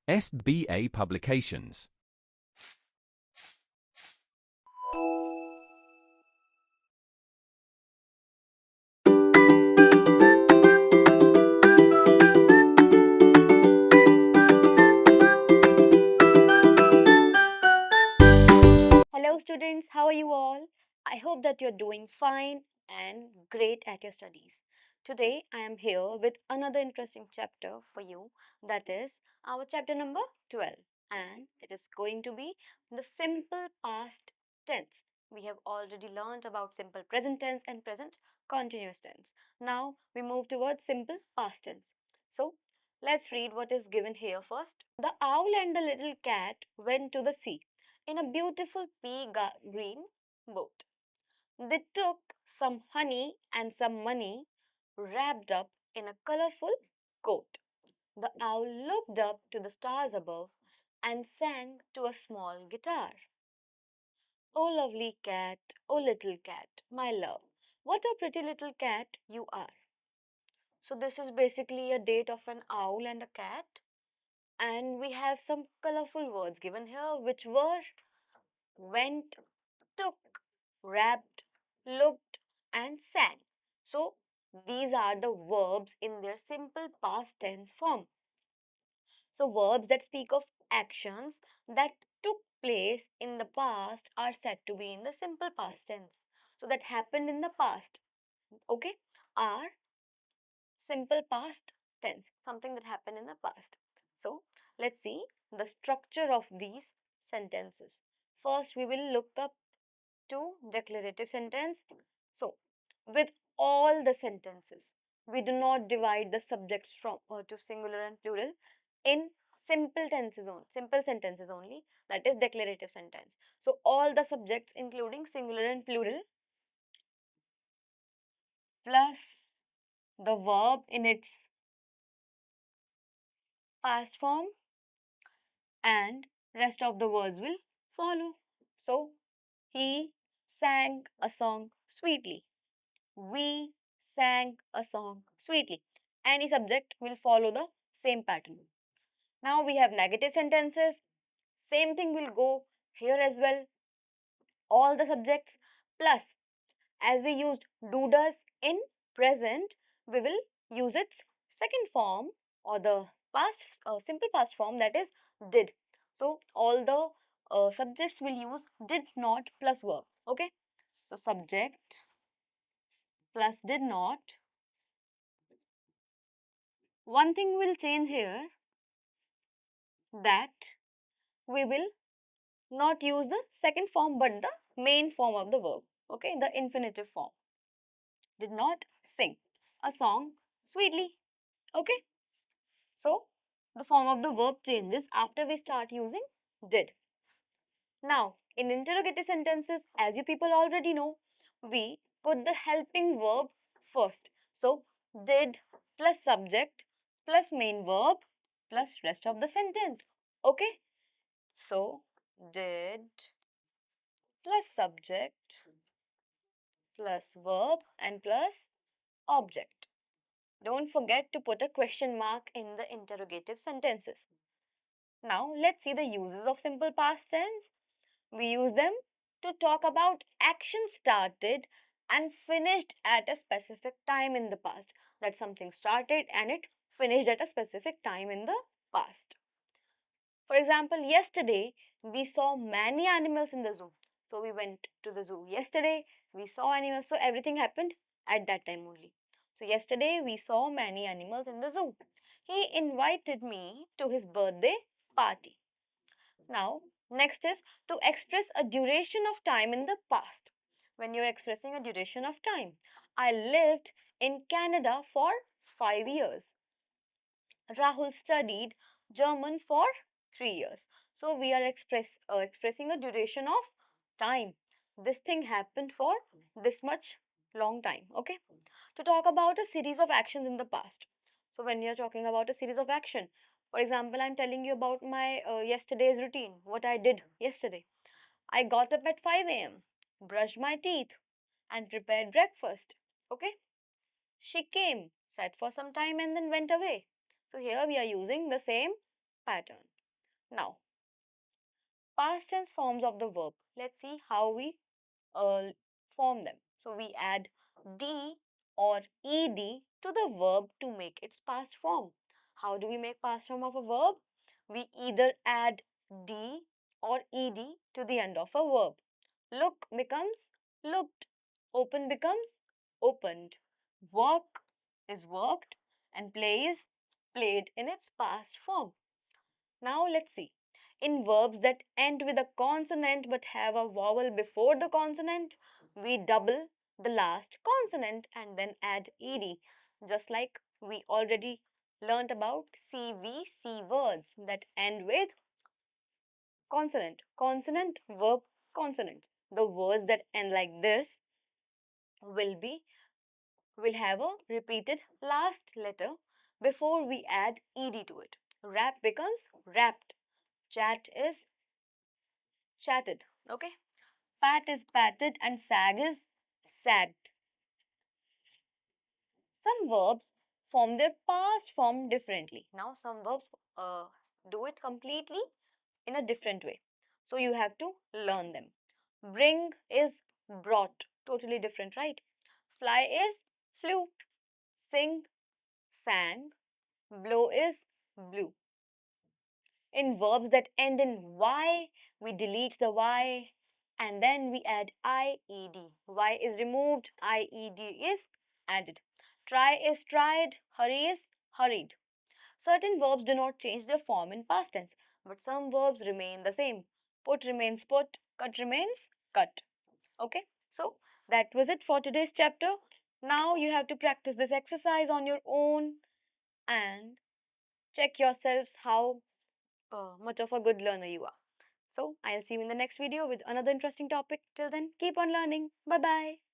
SBA Publications. Hello, students. How are you all? I hope that you're doing fine and great at your studies. Today, I am here with another interesting chapter for you. That is our chapter number 12, and it is going to be the simple past tense. We have already learned about simple present tense and present continuous tense. Now, we move towards simple past tense. So, let's read what is given here first. The owl and the little cat went to the sea in a beautiful green boat. They took some honey and some money wrapped up in a colorful coat. The owl looked up to the stars above and sang to a small guitar. Oh, lovely cat, oh, little cat, my love, what a pretty little cat you are. So, this is basically a date of an owl and a cat, and we have some colorful words given here, which were went, took, wrapped, looked, and sang. So, these are the verbs in their simple past tense form. So, verbs that speak of actions that took place in the past are said to be in the simple past tense. So, that happened in the past, okay, are simple past tense, something that happened in the past. So, let's see the structure of these sentences. First, we will look up to declarative sentence. So, with all the sentences, we do not divide the subjects from to singular and plural in simple sentences only. That is declarative sentence. So, all the subjects, including singular and plural, plus the verb in its past form, and rest of the words will follow. So, he sang a song sweetly. We sang a song sweetly. Any subject will follow the same pattern. Now we have negative sentences. Same thing will go here as well. All the subjects plus, as we used do does in present, we will use its second form or the past simple past form, that is did. So all the subjects will use did not plus verb. Okay. So subject plus did not. One thing will change here, that we will not use the second form but the main form of the verb. Okay, the infinitive form. Did not sing a song sweetly. Okay, so the form of the verb changes after we start using did. Now, in interrogative sentences, as you people already know, we put the helping verb first. So, did plus subject plus main verb plus rest of the sentence. Okay, so did plus subject plus verb and plus object. Don't forget to put a question mark in the interrogative sentences. Now let's see the uses of simple past tense. We use them to talk about action started and finished at a specific time in the past. That something started and it finished at a specific time in the past. For example, yesterday we saw many animals in the zoo. So we went to the zoo yesterday, we saw animals. So everything happened at that time only. So yesterday we saw many animals in the zoo. He invited me to his birthday party. Now, next is to express a duration of time in the past. When you're expressing a duration of time, I lived in Canada for 5 years. Rahul studied German for 3 years. So we are expressing a duration of time. This thing happened for this much long time. Okay. To talk about a series of actions in the past. So when you are talking about a series of action, for example, I'm telling you about my yesterday's routine, what I did yesterday. I got up at 5 a.m., brushed my teeth, and prepared breakfast. Okay. She came, sat for some time, and then went away. So here we are using the same pattern. Now, past tense forms of the verb. Let's see how we uh, form them. So we add d or ed to the verb to make its past form. How do we make past form of a verb? We either add d or ed to the end of a verb. Look becomes looked. Open becomes opened. Work is worked and play is played in its past form. Now let's see. In verbs that end with a consonant but have a vowel before the consonant, we double the last consonant and then add ed, just like we already learnt about CVC words that end with consonant. Consonant, verb, consonant. The words that end like this will be will have a repeated last letter before we add ed to it. Rap becomes wrapped. Chat is chatted. Okay. Pat is patted and sag is sagged. Some verbs form their past form differently. Now, some verbs do it completely in a different way. So, you have to learn them. Bring is brought. Totally different, right? Fly is flew. Sing, sang. Blow is blew. In verbs that end in Y, we delete the Y and then we add IED. Y is removed, IED is added. Try is tried, hurry is hurried. Certain verbs do not change their form in past tense, but some verbs remain the same. Put remains put, cut remains cut. Okay, so that was it for today's chapter. Now you have to practice this exercise on your own and check yourselves how much of a good learner you are. So, I'll see you in the next video with another interesting topic. Till then, keep on learning. Bye bye.